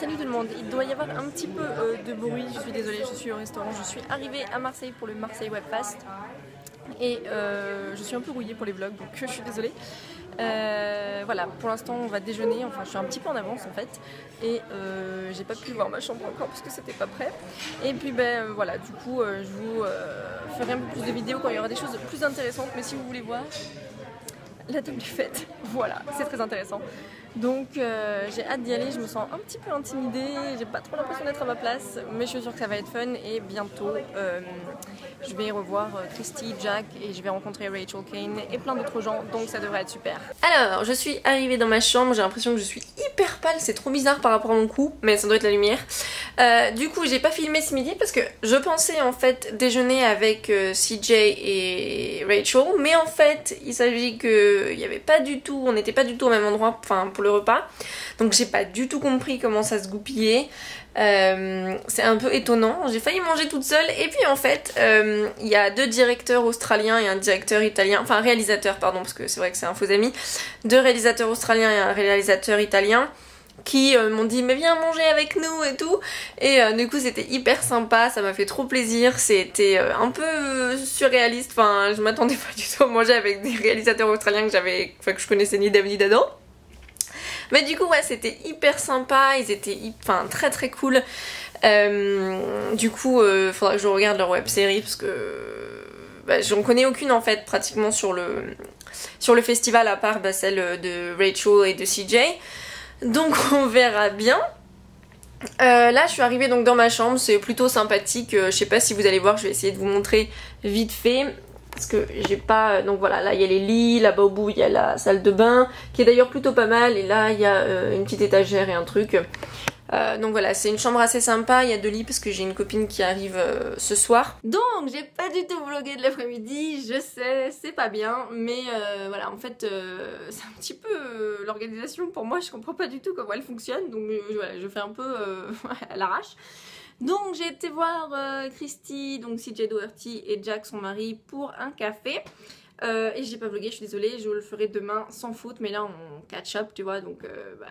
Salut tout le monde, il doit y avoir un petit peu de bruit, je suis désolée, je suis au restaurant, je suis arrivée à Marseille pour le Marseille Webfest et je suis un peu rouillée pour les vlogs donc je suis désolée. Voilà, pour l'instant on va déjeuner, enfin je suis un petit peu en avance en fait et j'ai pas pu voir ma chambre encore parce que c'était pas prêt. Et puis voilà, du coup je vous ferai un peu plus de vidéos quand il y aura des choses plus intéressantes, mais si vous voulez voir la table du fête, voilà, c'est très intéressant. Donc j'ai hâte d'y aller, je me sens un petit peu intimidée, j'ai pas trop l'impression d'être à ma place, mais je suis sûre que ça va être fun et bientôt je vais revoir Christy, Jack et je vais rencontrer Rachel Kane et plein d'autres gens, donc ça devrait être super. Alors, je suis arrivée dans ma chambre, j'ai l'impression que je suis hyper pâle, c'est trop bizarre par rapport à mon cou, mais ça doit être la lumière. Du coup, j'ai pas filmé ce midi parce que je pensais en fait déjeuner avec CJ et Rachel, mais en fait, il s'agit que il y avait pas du tout, on n'était pas du tout au même endroit, enfin pour le repas, donc j'ai pas du tout compris comment ça se goupillait. C'est un peu étonnant, j'ai failli manger toute seule et puis en fait il y a deux directeurs australiens et un directeur italien, enfin un réalisateur pardon parce que c'est vrai que c'est un faux ami, deux réalisateurs australiens et un réalisateur italien qui m'ont dit mais viens manger avec nous et tout et du coup c'était hyper sympa, ça m'a fait trop plaisir, c'était un peu surréaliste, enfin je m'attendais pas du tout à manger avec des réalisateurs australiens que je connaissais ni Dave ni d'Adam. Mais du coup ouais c'était hyper sympa, ils étaient très très cool. Du coup faudra que je regarde leur web série parce que j'en connais aucune en fait pratiquement sur le festival à part celle de Rachel et de CJ. Donc on verra bien. Là je suis arrivée donc dans ma chambre, c'est plutôt sympathique, je sais pas si vous allez voir, je vais essayer de vous montrer vite fait. Parce que j'ai pas... Donc voilà, là il y a les lits, là-bas au bout il y a la salle de bain, qui est d'ailleurs plutôt pas mal, et là il y a une petite étagère et un truc. Donc voilà, c'est une chambre assez sympa, il y a deux lits parce que j'ai une copine qui arrive ce soir. Donc j'ai pas du tout vlogué de l'après-midi, je sais, c'est pas bien, mais voilà, en fait c'est un petit peu l'organisation pour moi, je comprends pas du tout comment elle fonctionne, donc voilà, je fais un peu à l'arrache. Donc j'ai été voir Christy, donc CJ Doherty et Jack son mari pour un café. Et j'ai pas vlogué, je suis désolée, je le ferai demain sans faute, mais là on catch up, tu vois, donc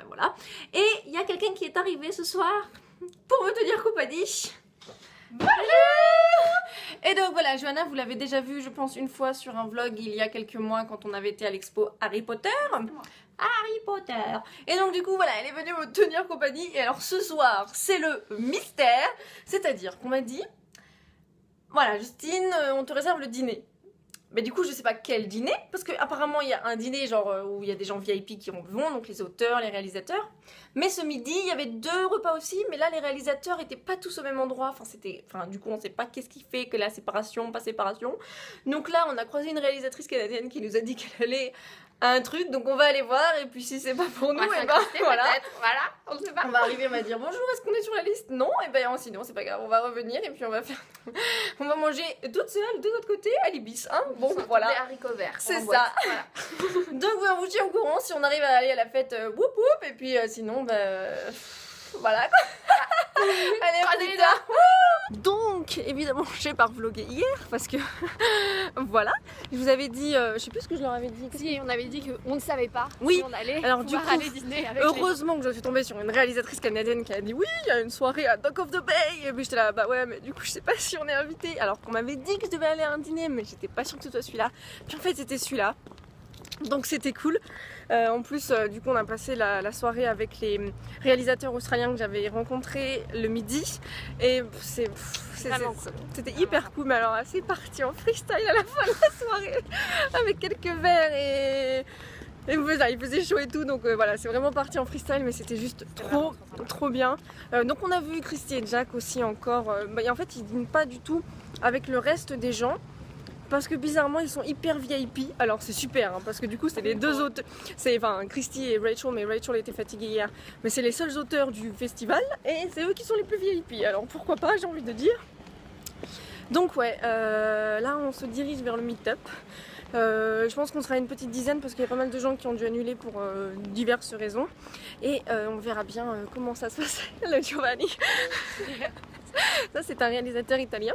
voilà. Et il y a quelqu'un qui est arrivé ce soir pour me tenir compagnie. Bonjour! Et donc voilà, Johanna, vous l'avez déjà vu, je pense, une fois sur un vlog il y a quelques mois quand on avait été à l'expo Harry Potter. Harry Potter. Et donc du coup voilà, elle est venue me tenir compagnie. Et alors ce soir, c'est le mystère. C'est-à-dire qu'on m'a dit, voilà Justine, on te réserve le dîner. Mais du coup je sais pas quel dîner, parce qu'apparemment il y a un dîner genre où il y a des gens VIP qui en vont, donc les auteurs, les réalisateurs. Mais ce midi il y avait deux repas aussi, mais là les réalisateurs étaient pas tous au même endroit, du coup on sait pas qu'est-ce qui fait que la séparation, pas séparation. Donc là on a croisé une réalisatrice canadienne qui nous a dit qu'elle allait à un truc, donc on va aller voir, et puis si c'est pas pour nous, et voilà, on sait pas. On va arriver, on va dire bonjour, est-ce qu'on est sur la liste? Non, et sinon c'est pas grave, on va revenir et puis on va faire, on va manger toute seule de notre côté à l'Ibis, hein. Bon voilà, des haricots verts, c'est ça. Voilà. Donc on vous tient au courant si on arrive à aller à la fête, whoop whoop, et puis sinon voilà quoi. Allez, on est là. Donc évidemment j'ai pas vlogué hier parce que voilà, je vous avais dit, je sais plus ce que je leur avais dit. Si, on avait dit qu'on ne savait pas si on allait aller dîner avec heureusement que je suis tombée sur une réalisatrice canadienne qui a dit oui, il y a une soirée à Dock of the Bay, et puis j'étais là bah ouais, mais du coup je sais pas si on est invité, alors qu'on m'avait dit que je devais aller à un dîner, mais j'étais pas sûre que ce soit celui-là, puis en fait c'était celui-là. Donc c'était cool. En plus du coup on a passé la soirée avec les réalisateurs australiens que j'avais rencontrés le midi. Et c'était hyper cool. Mais alors c'est parti en freestyle à la fin de la soirée avec quelques verres et il faisait chaud et tout, donc voilà, c'est vraiment parti en freestyle, mais c'était juste trop bien. Donc on a vu Christy et Jack aussi encore. En fait ils dînent pas du tout avec le reste des gens, parce que bizarrement ils sont hyper VIP. Alors c'est super hein, parce que du coup c'est les deux auteurs, Christy et Rachel, mais Rachel était fatiguée hier, mais c'est les seuls auteurs du festival et c'est eux qui sont les plus VIP, alors pourquoi pas, j'ai envie de dire. Donc ouais, là on se dirige vers le meet-up. Je pense qu'on sera une petite dizaine parce qu'il y a pas mal de gens qui ont dû annuler pour diverses raisons, et on verra bien comment ça se passe. Le Giovanni. Ça c'est un réalisateur italien,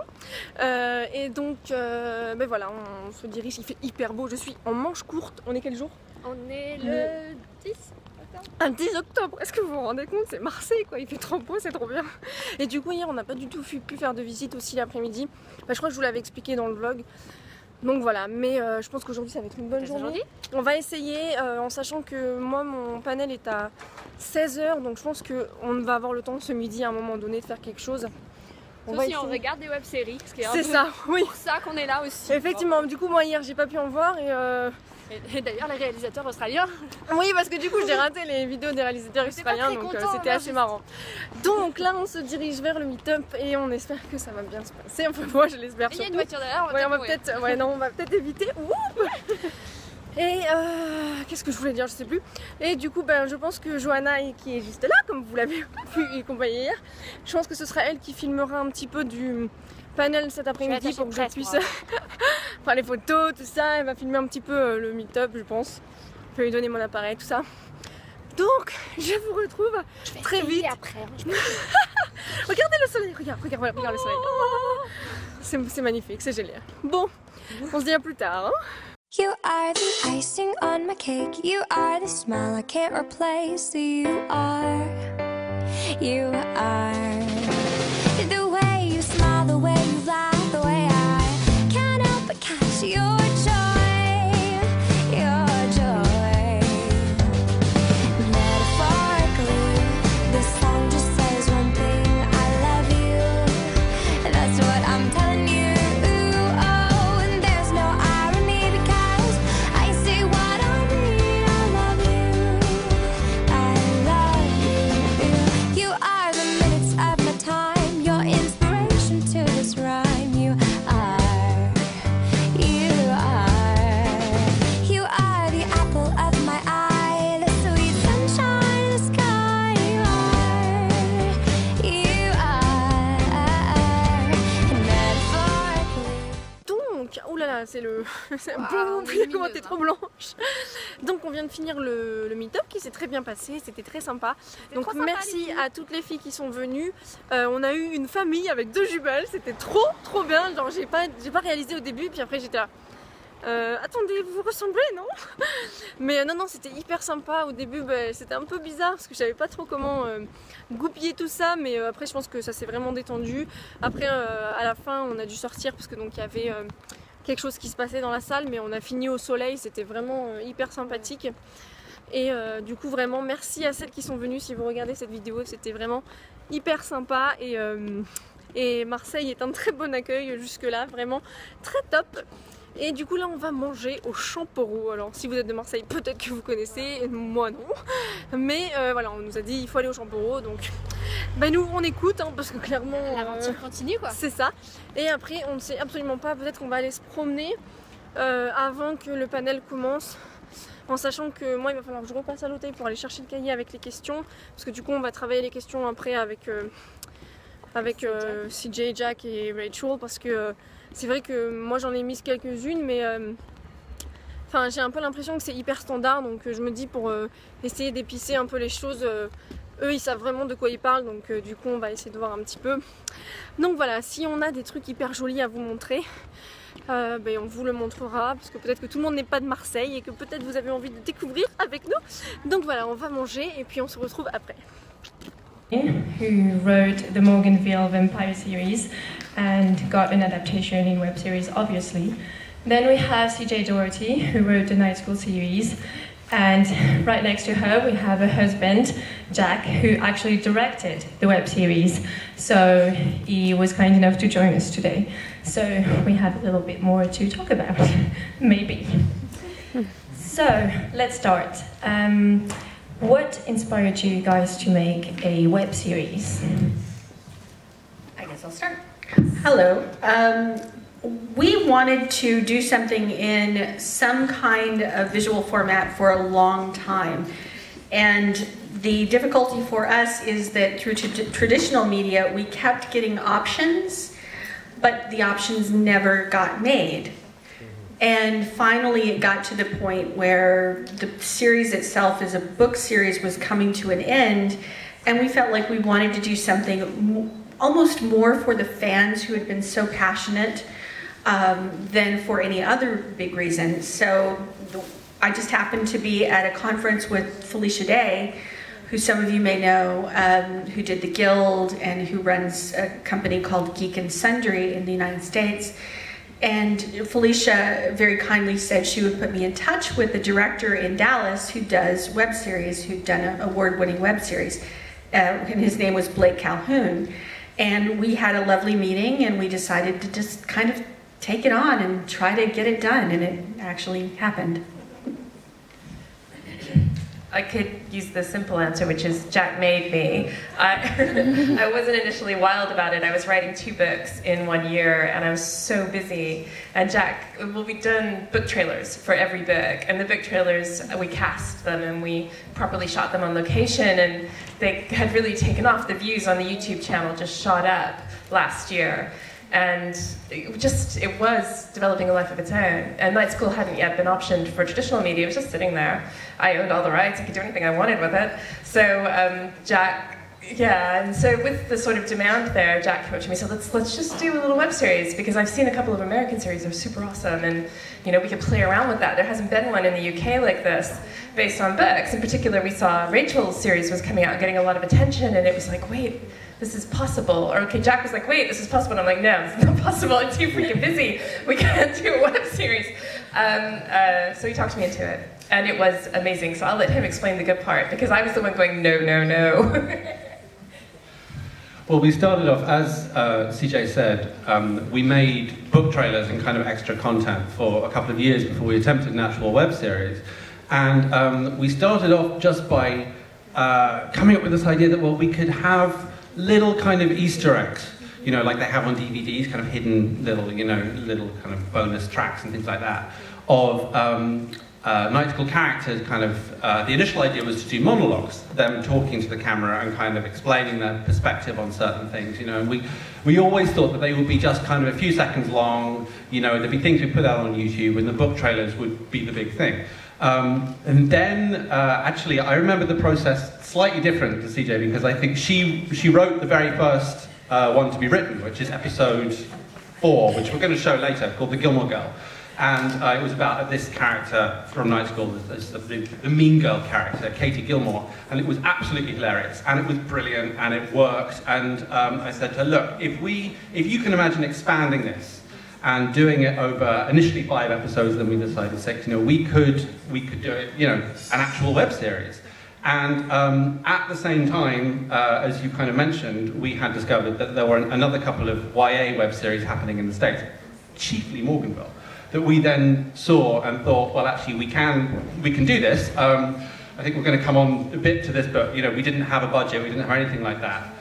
et donc voilà, on se dirige, il fait hyper beau, je suis en manche courte. On est quel jour? On est le 10. Un 10 octobre, est-ce que vous vous rendez compte? C'est Marseille quoi, il fait trop beau, c'est trop bien. Et du coup hier on n'a pas du tout pu faire de visite aussi l'après-midi. Enfin, je crois que je vous l'avais expliqué dans le vlog. Donc voilà, mais je pense qu'aujourd'hui ça va être une bonne journée. On va essayer en sachant que moi mon panel est à 16 h, donc je pense qu'on va avoir le temps ce midi à un moment donné de faire quelque chose. On regarde des web-séries, c'est ça, oui. Pour ça qu'on est là aussi. Effectivement, du coup moi hier j'ai pas pu en voir et d'ailleurs les réalisateurs australiens. Oui, parce que du coup j'ai raté les vidéos des réalisateurs australiens, donc c'était assez marrant. Donc là on se dirige vers le meet-up et on espère que ça va bien se passer. Enfin moi je l'espère surtout. Il y a une voiture derrière, on va peut-être éviter. Et qu'est-ce que je voulais dire, je sais plus. Et du coup je pense que Johanna qui est juste là, comme vous l'avez pu accompagner hier, je pense que ce sera elle qui filmera un petit peu du panel cet après-midi pour que je puisse faire les photos, tout ça. Elle va filmer un petit peu le meet-up, je pense. Je vais lui donner mon appareil, tout ça. Donc je vous retrouve très vite. Après, Regardez le soleil, regarde le soleil. C'est magnifique, c'est génial. Bon, on se dit à plus tard. You are the icing on my cake. You are the smile I can't replace. You are the way you smile, the way you laugh, the way I can't help but catch your joy, your joy. Metaphorically, this song just says one thing: I love you. That's what I'm telling you. C'est le... comment t'es trop blanche. Donc on vient de finir le meet-up qui s'est très bien passé, c'était très sympa. Donc merci à toutes les filles qui sont venues. On a eu une famille avec 2 jumelles, c'était trop bien. Genre j'ai pas réalisé au début, puis après j'étais là. Attendez, vous vous ressemblez, non? Mais non, c'était hyper sympa. Au début, c'était un peu bizarre parce que je savais pas trop comment goupiller tout ça, mais après je pense que ça s'est vraiment détendu. Après, à la fin, on a dû sortir parce que donc il y avait quelque chose qui se passait dans la salle, mais on a fini au soleil, c'était vraiment hyper sympathique. Et du coup vraiment merci à celles qui sont venues. Si vous regardez cette vidéo, c'était vraiment hyper sympa et Marseille est un très bon accueil jusque là, vraiment très top. Et du coup là on va manger au Champorro. Alors si vous êtes de Marseille peut-être que vous connaissez, moi non. Mais voilà, on nous a dit il faut aller au Champorro, donc nous on écoute parce que clairement l'aventure continue quoi. C'est ça. Et après on ne sait absolument pas, peut-être qu'on va aller se promener avant que le panel commence. En sachant que moi il va falloir que je repasse à l'hôtel pour aller chercher le cahier avec les questions. Parce que du coup on va travailler les questions après avec CJ, Jack et Rachel, parce que c'est vrai que moi j'en ai mis quelques-unes, mais enfin, j'ai un peu l'impression que c'est hyper standard, donc je me dis pour essayer d'épicer un peu les choses, eux ils savent vraiment de quoi ils parlent, donc du coup on va essayer de voir un petit peu. Donc voilà, si on a des trucs hyper jolis à vous montrer, on vous le montrera, parce que peut-être que tout le monde n'est pas de Marseille et que peut-être vous avez envie de découvrir avec nous. Donc voilà, on va manger et puis on se retrouve après. Who wrote the Morganville Vampire series and got an adaptation in web series, obviously. Then we have CJ Doherty, who wrote the Night School series, and right next to her we have her husband Jack, who actually directed the web series, so he was kind enough to join us today, so we have a little bit more to talk about, maybe. So let's start. What inspired you guys to make a web series? I guess I'll start. Hello. We wanted to do something in some kind of visual format for a long time. And the difficulty for us is that through traditional media, we kept getting options, but the options never got made. And finally it got to the point where the series itself as a book series was coming to an end, and we felt like we wanted to do something almost more for the fans who had been so passionate than for any other big reason. So I just happened to be at a conference with Felicia Day, who some of you may know, who did the Guild and who runs a company called Geek and Sundry in the United States. And Felicia very kindly said she would put me in touch with the director in Dallas who does web series, who'd done an award-winning web series. And his name was Blake Calhoun. And we had a lovely meeting, and we decided to just kind of take it on and try to get it done, and it actually happened. I could use the simple answer, which is Jack made me. I wasn't initially wild about it. I was writing 2 books in 1 year, and I was so busy. And Jack, well, we'd done book trailers for every book, and the book trailers, we cast them, and we properly shot them on location, and they had really taken off. The views on the YouTube channel just shot up last year. And it was developing a life of its own. And Night School hadn't yet been optioned for traditional media. It was just sitting there. I owned all the rights. I could do anything I wanted with it. So Jack, and so with the sort of demand there, Jack approached me and said, let's just do a little web series, because I've seen a couple of American series that are super awesome, and we could play around with that. There hasn't been one in the UK like this, based on books. In particular, we saw Rachel's series was coming out and getting a lot of attention, and it was like, wait, this is possible. Or okay, Jack was like, wait, this is possible. And I'm like, no, this is not possible. I'm too freaking busy. We can't do a web series. So he talked me into it. And it was amazing. So I'll let him explain the good part, because I was the one going, no, no, no. Well, we started off, as CJ said, we made book trailers and kind of extra content for a couple of years before we attempted an actual web series. And we started off just by coming up with this idea that, well, we could have little kind of Easter eggs, like they have on DVDs, kind of hidden little, little kind of bonus tracks and things like that, of Night School characters. Kind of, the initial idea was to do monologues, them talking to the camera and kind of explaining their perspective on certain things, and we always thought that they would be just kind of a few seconds long, there'd be things we put out on YouTube, and the book trailers would be the big thing. And then, actually, I remember the process slightly different to CJ, because I think she wrote the very first one to be written, which is episode 4, which we're going to show later, called The Gilmore Girl. And it was about this character from Night School, the mean girl character, Katie Gilmore, and it was absolutely hilarious, and it was brilliant, and it worked. And I said to her, look, if you can imagine expanding this and doing it over initially 5 episodes, then we decided 6. We could do it, an actual web series. And at the same time, as you kind of mentioned, we had discovered that there were another couple of YA web series happening in the States, chiefly Morganville, that we then saw and thought, well, actually, we can do this. I think we're going to come on a bit to this, but we didn't have a budget, we didn't have anything like that.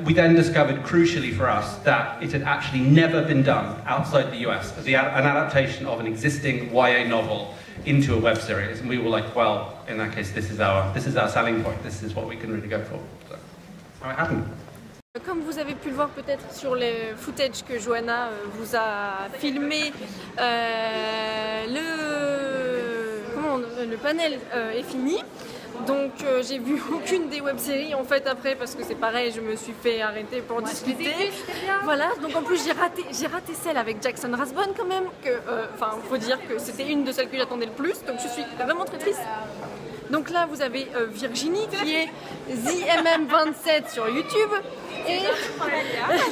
We then discovered, crucially for us, that it had actually never been done outside the US as an adaptation of an existing YA novel into a web series, and we were like, well, in that case, this is our selling point. This is what we can really go for. So, that's how it happened. Comme vous avez pu le voir peut-être sur les footage que Johanna vous a filmé, le panel est fini. Donc j'ai vu aucune des web-séries en fait après, parce que c'est pareil, je me suis fait arrêter pour discuter. Voilà, donc en plus j'ai raté celle avec Jackson Rathbone quand même, enfin faut dire que c'était une de celles que j'attendais le plus, donc je suis vraiment très triste. Donc là vous avez Virginie qui est ZMM27 sur YouTube. Et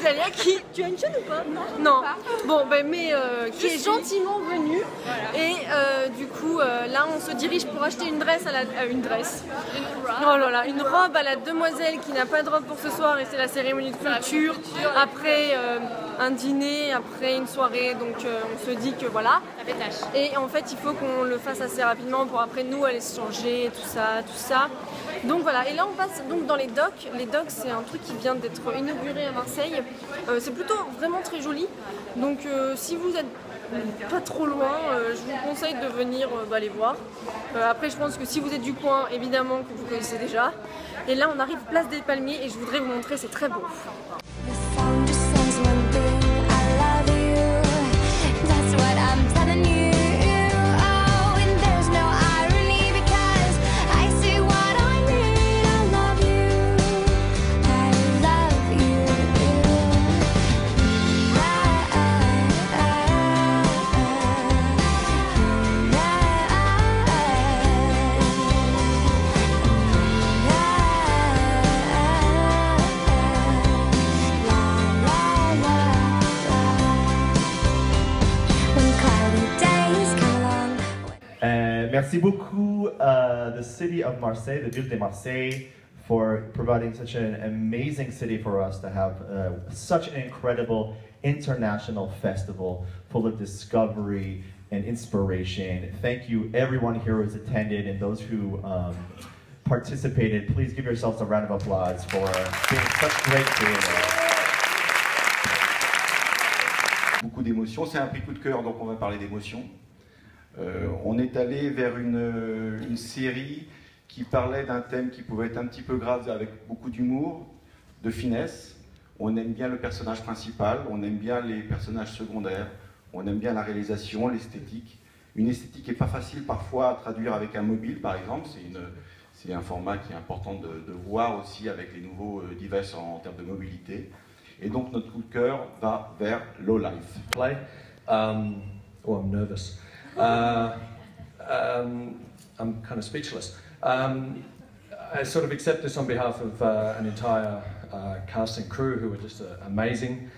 Dalia qui... Tu as une chaîne ou pas? Non. Bon, mais qui est gentiment venue. Voilà. Et du coup, là, on se dirige pour acheter une robe à la demoiselle qui n'a pas de robe pour ce soir, et c'est la cérémonie de clôture. Après un dîner, après une soirée, donc on se dit que voilà. Et en fait, il faut qu'on le fasse assez rapidement pour après nous aller se changer, tout ça. Donc voilà, et là on passe donc dans les docks. Les docks, c'est un truc qui vient d'être inauguré à Marseille. C'est plutôt vraiment très joli. Donc si vous êtes pas trop loin, je vous conseille de venir les voir. Après, je pense que si vous êtes du coin, évidemment que vous connaissez déjà. Et là, on arrive place des Palmiers et je voudrais vous montrer, c'est très beau. Merci beaucoup the city of Marseille, the ville de Marseille, for providing such an amazing city for us to have such an incredible international festival full of discovery and inspiration. Thank you everyone here who's attended and those who participated. Please give yourselves a round of applause for being such great creators. Beaucoup d'émotions, c'est un prix coup de cœur, donc on va parler d'émotions. On est allé vers une série qui parlait d'un thème qui pouvait être un petit peu grave avec beaucoup d'humour, de finesse. On aime bien le personnage principal, on aime bien les personnages secondaires, on aime bien la réalisation, l'esthétique. Une esthétique qui n'est pas facile parfois à traduire avec un mobile par exemple, c'est un format qui est important de voir aussi avec les nouveaux devices en termes de mobilité. Et donc notre coup de cœur va vers Low Life. Play. Oh, I'm nervous. I'm kind of speechless. I sort of accept this on behalf of an entire cast and crew who were just amazing.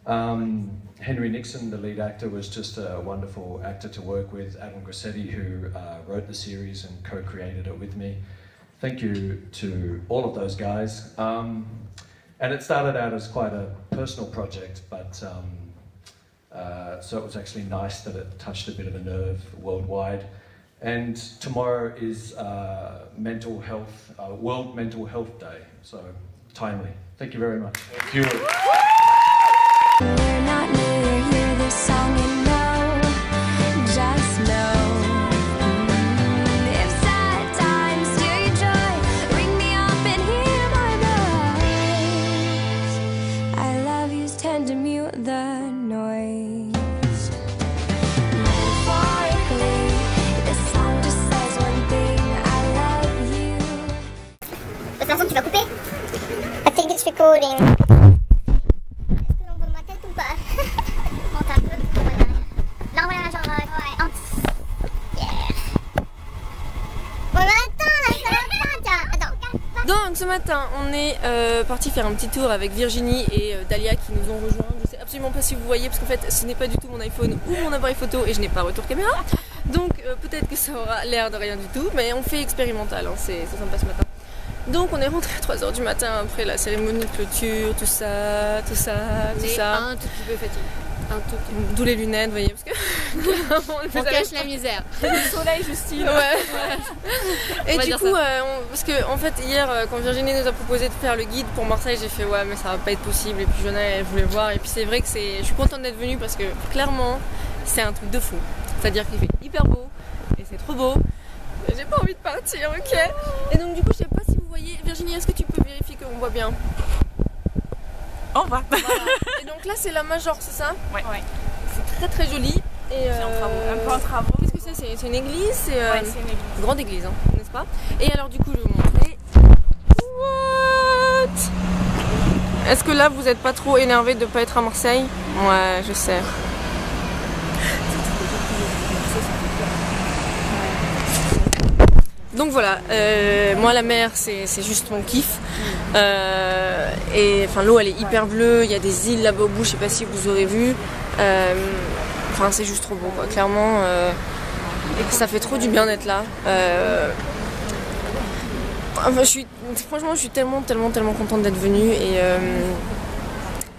Henry Nixon, the lead actor, was just a wonderful actor to work with. Adam Grassetti, who wrote the series and co-created it with me. Thank you to all of those guys. And it started out as quite a personal project, but so it was actually nice that it touched a bit of a nerve worldwide. And tomorrow is mental health, World Mental Health Day, so timely. Thank you very much. Thank you. We're not new to hear this song and know, just know. If sad times steal your joy, ring me up and hear my voice. I love you's tend to mute the noise. Metaphorically, this song just says one thing, I love you. De toute façon, tu vas couper. I think it's recording. Donc ce matin on est parti faire un petit tour avec Virginie et Dalia qui nous ont rejoints. Je sais absolument pas si vous voyez parce qu'en fait ce n'est pas du tout mon iPhone ou mon appareil photo et je n'ai pas retour caméra. Donc peut-être que ça aura l'air de rien du tout, mais on fait expérimental, hein, c'est sympa ce matin. Donc on est rentré à 3h du matin après la cérémonie de clôture, tout ça. Un tout petit peu fatigué. D'où les lunettes, vous voyez, parce que on cache la misère. Le soleil, Justine. Ouais. Et du coup, parce que en fait hier, quand Virginie nous a proposé de faire le guide pour Marseille, j'ai fait ouais, mais ça va pas être possible. Et puis Joanna, elle voulait voir. Et puis c'est vrai que je suis contente d'être venue parce que clairement, c'est un truc de fou. C'est-à-dire qu'il fait hyper beau et c'est trop beau. J'ai pas envie de partir, ok. Et donc du coup, je sais pas si vous voyez, Virginie, est-ce que tu peux vérifier qu'on voit bien? On va. Voilà. Et donc là c'est la Major, c'est ça? Ouais. C'est très très joli. Et c'est en travaux. Un peu en travaux. Qu'est-ce que c'est? C'est une église? C'est une église. Une grande église, hein, n'est-ce pas? Et alors du coup je vais vous montrer. What? Est-ce que là vous n'êtes pas trop énervé de ne pas être à Marseille? Ouais, je sais. Donc voilà, moi la mer c'est juste mon kiff. Et enfin l'eau elle est hyper bleue, il y a des îles là-bas au bout, je sais pas si vous aurez vu. Enfin c'est juste trop beau quoi, clairement ça fait trop du bien d'être là. Enfin, franchement je suis tellement contente d'être venue et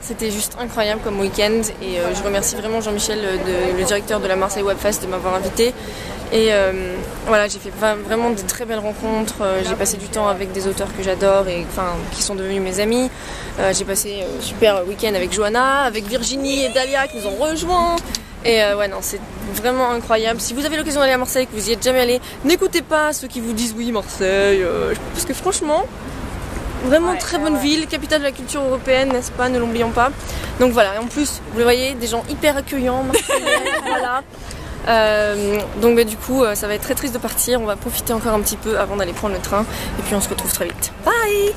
c'était juste incroyable comme week-end et je remercie vraiment Jean-Michel, le directeur de la Marseille Web Fest, de m'avoir invité. Et voilà, j'ai fait vraiment de très belles rencontres, j'ai passé du temps avec des auteurs que j'adore et qui sont devenus mes amis. J'ai passé un super week-end avec Joanna, avec Virginie et Dalia qui nous ont rejoints. Et ouais non, c'est vraiment incroyable. Si vous avez l'occasion d'aller à Marseille et que vous y êtes jamais allé, n'écoutez pas ceux qui vous disent oui Marseille, parce que franchement, vraiment très bonne ville, capitale de la culture européenne, n'est-ce pas, ne l'oublions pas. Donc voilà, et en plus, vous le voyez, des gens hyper accueillants, marseillais, voilà. Donc du coup ça va être très triste de partir, on va profiter encore un petit peu avant d'aller prendre le train et puis on se retrouve très vite. Bye!